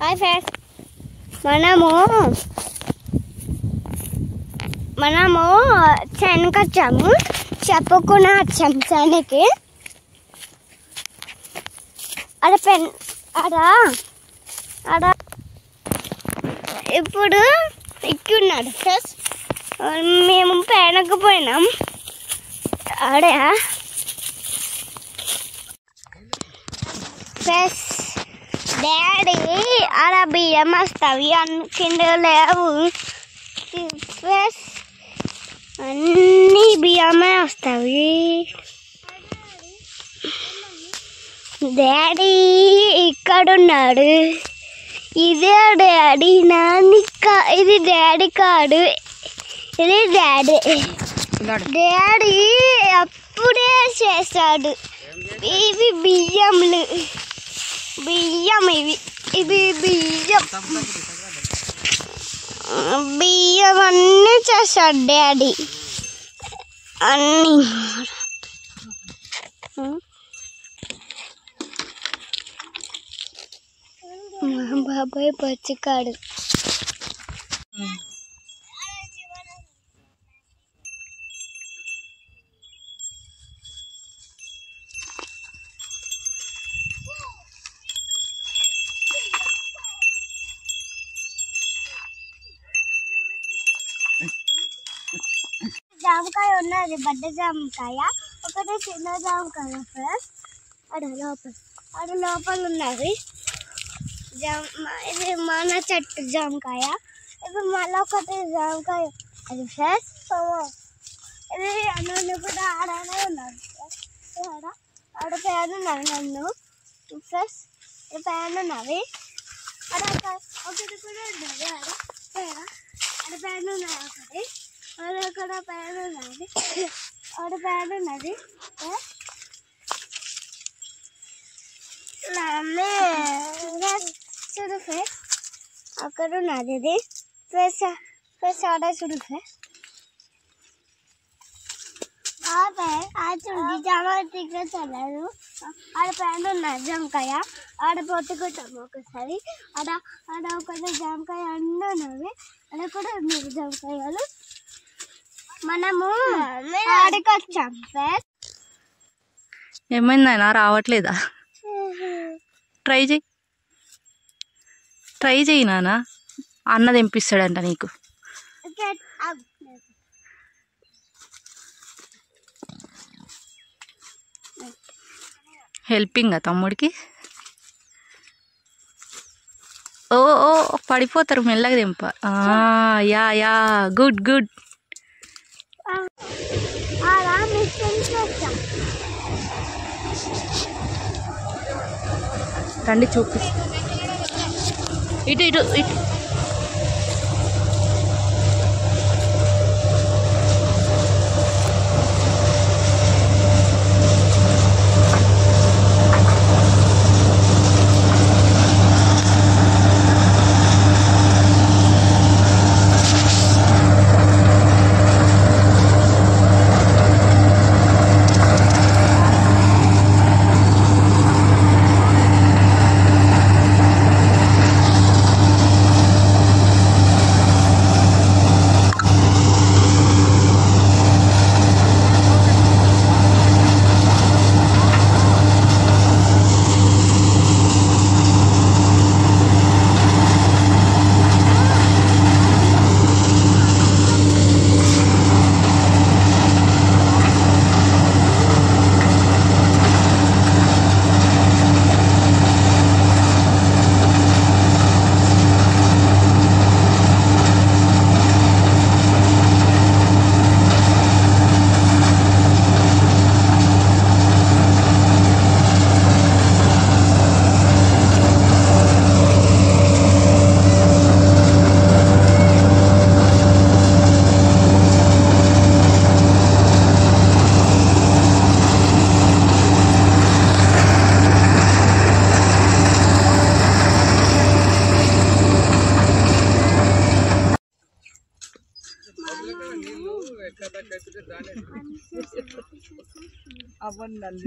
Hi friends, మనము చైన్కి వచ్చాము. చెప్పకుండా వచ్చాము చైన్కి. అడ ఇప్పుడు ఉన్నాడు ఫ్రెండ్స్. మేము పైనకు పోయినాం. ఆడే ఫ్రెండ్స్ డాడీ ఆడ బియ్యం వస్తాయి, కింద లేవు ఫ్రెండ్స్, అన్నీ బియ్యమే వస్తాయి. డాడీ ఇక్కడున్నాడు. ఇదే డాడీ, ఇది డాడీ కాడు, ఇది డాడీ. డాడీ అప్పుడే చేస్తాడు. ఇవి బియ్యం ఇవి బియ్యం అన్నీ చేస్తాడు డాడీ, అన్నీ. బాబాయ్ పచ్చికాడు. జామకాయ ఉన్నది, బడ్డ జామకాయ, ఒకటి చిన్న జామకాయ ఫ్రెండ్స్. ఆడ లోపల ఉన్నది ఇది మన చెట్టు జామకాయ. ఇది మళ్ళీ ఒకటి జామకాయ అది ఫ్రెండ్స్. ఇది నన్ను కూడా ఆడనే ఉన్నాడు. ఆడ పేరు ఉన్నది నన్ను ఫ్రెండ్స్, పేరు ఉన్నది. ఒకటి కూడా ఉన్నది ఆడ పేరు ఉన్నది. ఒకటి అక్కడ పేరు ఉన్నది, ఆడ పేరు ఉన్నది. చూడు ఫ్రెండ్స్, అక్కడ ఉన్నది ఇది ఫ్రెండ్స్. ఆడ చూడు ఫ్రెండ్స్, చూడు జామకాయ చల్లారు. ఆడ పైన ఉన్నది జామకాయ. ఆడ పొట్టుకుంటాము ఒకసారి. ఆడ ఒకటి జామకాయ అన్నీ ఉన్నవి. ఆడ కూడా ఉన్నాయి జామకాయలు. మనము ఆడికి వచ్చాం ఫ్రెండ్స్. ఏమైందైనా రావట్లేదా? ట్రై చేయి నాన్న, అన్న తెంపిస్తాడంట నీకు. హెల్పింగ్ తమ్ముడికి. ఓ పడిపోతారు, మెల్లగా తెంప. Yeah good. రండి చూపి. ఇటు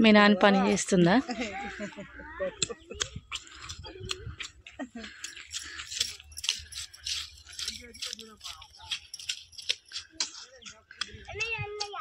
మీ నాన్న పని చేస్తుందా? అన్నయ్య అన్నయ్య